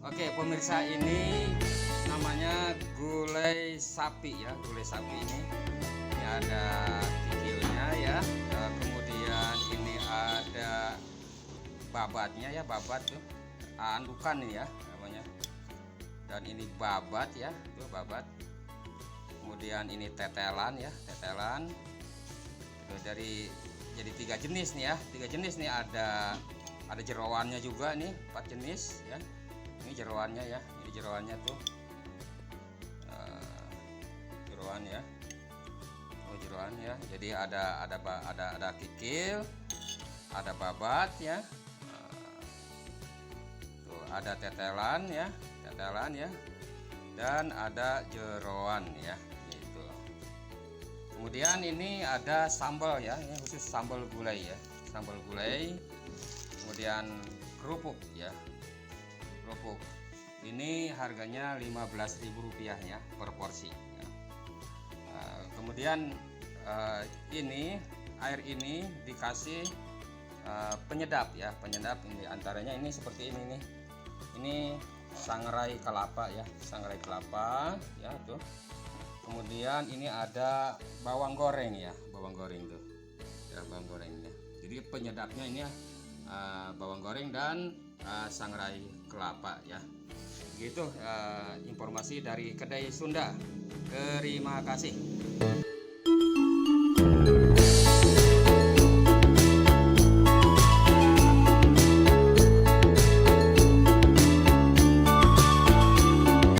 Oke pemirsa, ini namanya gulai sapi ya, gulai sapi ini ada kikilnya ya, kemudian ini ada babatnya ya, babat tuh andukan ini ya namanya, dan ini babat ya, tuh babat. Kemudian ini tetelan ya, tetelan. Jadi tiga jenis nih ya, ada jeroannya juga nih, 4 jenis ya. Ini jeroannya ya, ini jeroannya tuh jeroan ya, jeroan ya. Jadi ada kikil, ada babat ya, tuh ada tetelan ya, dan ada jeroan ya gitu. Kemudian ini ada sambal ya, ini khusus sambal gulai ya, sambal gulai. Kemudian kerupuk ya, kerupuk ini harganya Rp15.000 ya per porsi ya. Kemudian ini air ini dikasih penyedap ya, penyedap ini antaranya ini seperti ini nih, ini sangrai kelapa ya, sangrai kelapa ya tuh. Kemudian ini ada bawang goreng ya, bawang goreng tuh ya, bawang gorengnya. Jadi penyedapnya ini ya, bawang goreng dan sangrai kelapa ya. Gitu informasi dari kedai Sunda. Terima kasih.